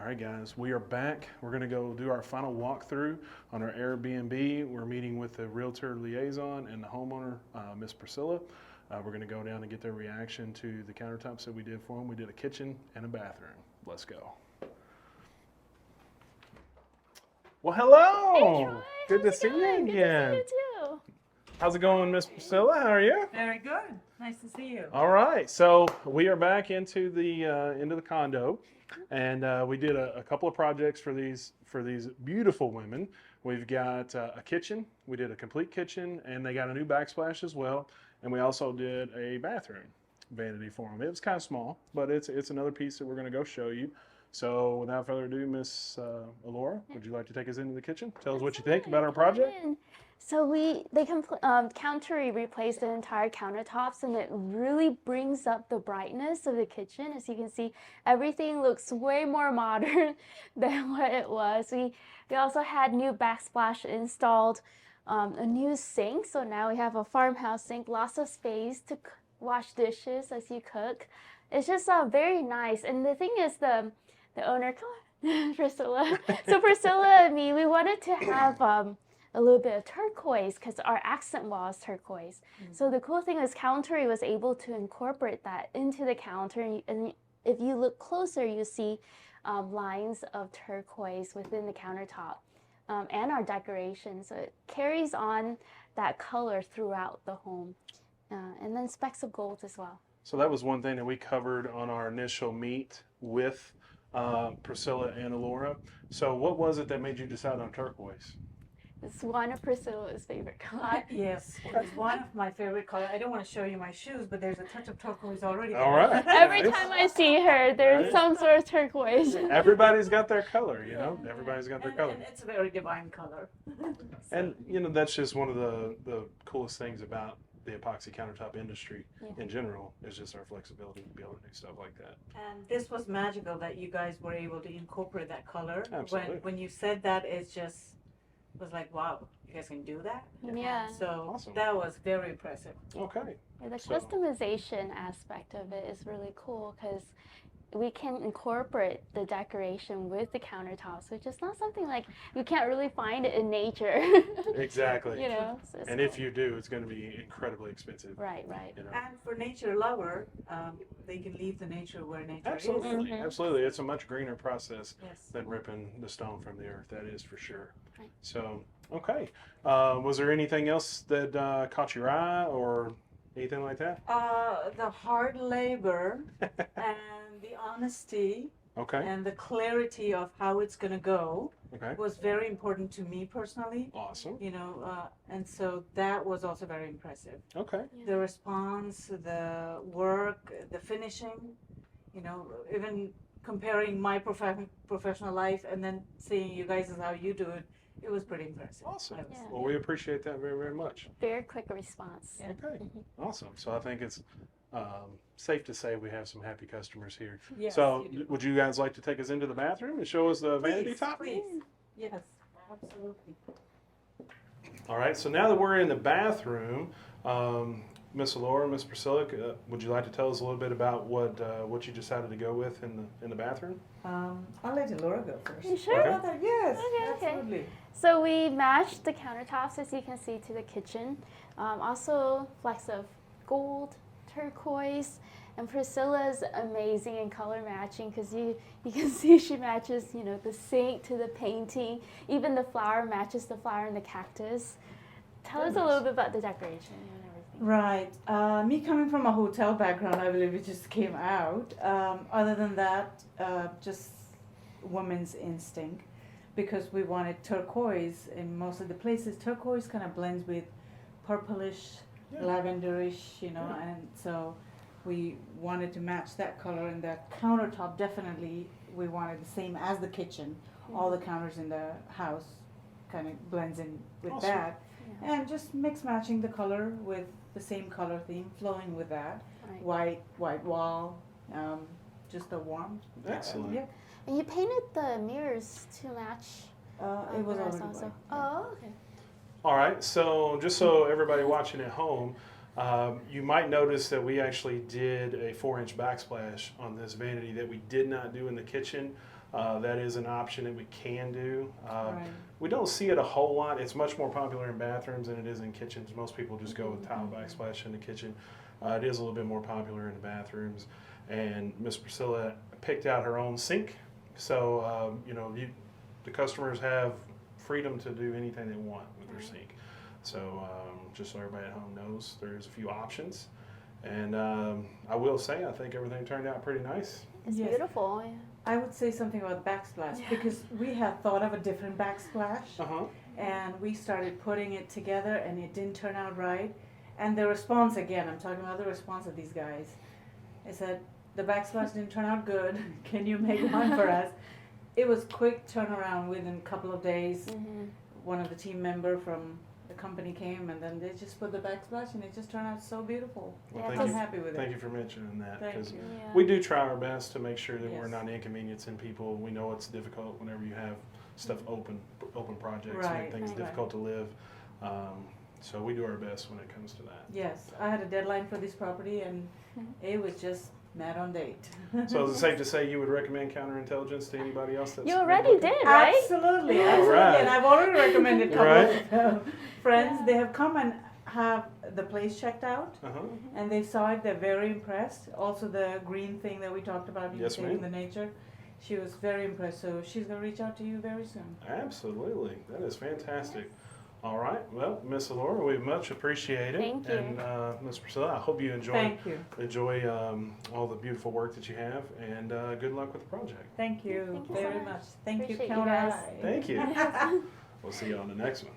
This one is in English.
right, guys, we are back. We're going to go do our final walkthrough on our Airbnb. We're meeting with the realtor liaison and the homeowner, Miss Priscilla. We're going to go down and get their reaction to the countertops that we did for them. We did a kitchen and a bathroom. Let's go. Well, hello. Hey, Troy. Good to see you again. Good to see you too. How's it going, Miss Priscilla? How are you? Very good. Nice to see you. All right, so we are back into the condo, and we did a couple of projects for these beautiful women. We've got a kitchen. We did a complete kitchen, and they got a new backsplash as well. And we also did a bathroom vanity for them. It was kind of small, but it's another piece that we're going to go show you. So without further ado, Miss Alora, would you like to take us into the kitchen? Tell us what you think about our project. So CounterI replaced the entire countertops, and it really brings up the brightness of the kitchen. As you can see, everything looks way more modern than what it was. We also had new backsplash installed, a new sink. So now we have a farmhouse sink, lots of space to wash dishes as you cook. It's just very nice. And the thing is, the owner, Priscilla. So Priscilla and me, we wanted to have a little bit of turquoise because our accent wall is turquoise. So the cool thing is CounterI was able to incorporate that into the counter, and if you look closer, you see lines of turquoise within the countertop and our decoration. So it carries on that color throughout the home, and then specks of gold as well. So that was one thing that we covered on our initial meet with Priscilla and Alora. So what was it that made you decide on turquoise? It's one of Priscilla's favorite colors. Yes, it's one of my favorite colors. I don't want to show you my shoes, but there's a touch of turquoise already. All right. Every Nice. time I see her, there's some sort of turquoise. Everybody's got their color, you know. Everybody's got their color. And it's a very divine color. And you know, that's just one of the coolest things about the epoxy countertop industry in general, is just our flexibility to be able to do stuff like that. And this was magical that you guys were able to incorporate that color. Absolutely. When you said that, it just was like, wow, you guys can do that? Yeah. So Awesome. that was very impressive. Okay. Yeah, the So- customization aspect of it is really cool because we can incorporate the decoration with the countertops, which is not something like you can't really find it in nature. Exactly. You know. So it's And cool. if you do, it's going to be incredibly expensive. Right. You know? And for nature lover, they can leave the nature where nature Absolutely, is. absolutely. It's a much greener process Yes. than ripping the stone from the earth. That is for sure. Right. So, okay. Was there anything else that caught your eye or anything like that? The hard labor and the honesty Okay. and the clarity of how it's going to go Okay. was very important to me personally. Awesome. You know, and so that was also very impressive. Okay. The response, the work, the finishing, you know, even comparing my professional life and then seeing you guys as how you do it, it was pretty impressive. Awesome. I would Yeah. say. Well, we appreciate that very, very much. Very quick response. Yeah. Okay. Awesome. So I think it's safe to say we have some happy customers here. Yes, So you do. would you guys like to take us into the bathroom and show us the vanity Please, top? please. Yes, absolutely. All right, so now that we're in the bathroom, Miss Alora, Miss Priscilla, would you like to tell us a little bit about what you decided to go with in the bathroom? I'll let Laura go first. You sure? Okay. About that? Yes, Okay. absolutely. So we matched the countertops, as you can see, to the kitchen. Also flecks of gold, turquoise, and Priscilla's amazing in color matching because you can see she matches, you know, the sink to the painting. Even the flower matches the flower and the cactus. Tell us a little bit about the decoration and everything. Right. Me coming from a hotel background, I believe it just came out. Other than that, just women's instinct, because we wanted turquoise in most of the places. Turquoise kind of blends with purplish, Yeah. lavenderish, you know, and so we wanted to match that color. And the countertop, definitely, we wanted the same as the kitchen. All the counters in the house kind of blends in with Awesome. that. Yeah. And just mix matching the color with the same color theme, flowing with that. Right. White wall, just a warm. Excellent. Yeah. And you painted the mirrors to match. It was the rest already also. white. Oh, okay. All right, so just so everybody watching at home, you might notice that we actually did a 4-inch backsplash on this vanity that we did not do in the kitchen. that is an option that we can do. Right. We don't see it a whole lot. It's much more popular in bathrooms than it is in kitchens. Most people just go with tile backsplash in the kitchen. It is a little bit more popular in the bathrooms. And Miss Priscilla picked out her own sink. So, you know, the customers have freedom to do anything they want with their sink. So just so everybody at home knows, there's a few options. And I will say, I think everything turned out pretty nice. It's Yes. beautiful. Yeah. I would say something about backsplash because we had thought of a different backsplash Uh-huh. and we started putting it together and it didn't turn out right. And the response, again, I'm talking about the response of these guys, is that the backsplash didn't turn out good. Can you make one for us? It was quick turnaround within a couple of days. One of the team member from the company came and then they just put the backsplash and it just turned out so beautiful. Well, Yeah, thank I'm you. happy with Thank it. you for mentioning that, Thank because you. Yeah. we do try our best to make sure that we're Yes. not inconveniencing people. We know it's difficult whenever you have stuff open projects, Right, make things right. difficult to live. So we do our best when it comes to that. Yes, I had a deadline for this property and it was just not on date. So is it safe to say you would recommend counterintelligence to anybody else that's You been already looking? did, right? Absolutely, All absolutely. right. And I've already recommended a couple Right. of friends. They have come and have the place checked out Uh-huh. and they saw it. They're very impressed. Also the green thing that we talked about, you Yes, saving ma'am. the nature. She was very impressed. So she's going to reach out to you very soon. Absolutely. That is fantastic. All right. Well, Miss Alora, we much appreciate it. Thank you. And Miss Priscilla, I hope you Thank you. enjoy all the beautiful work that you have, and good luck with the project. Thank you Thank you so very much. much. Thank you, Appreciate you guys. CounterI. Thank you. We'll see you on the next one.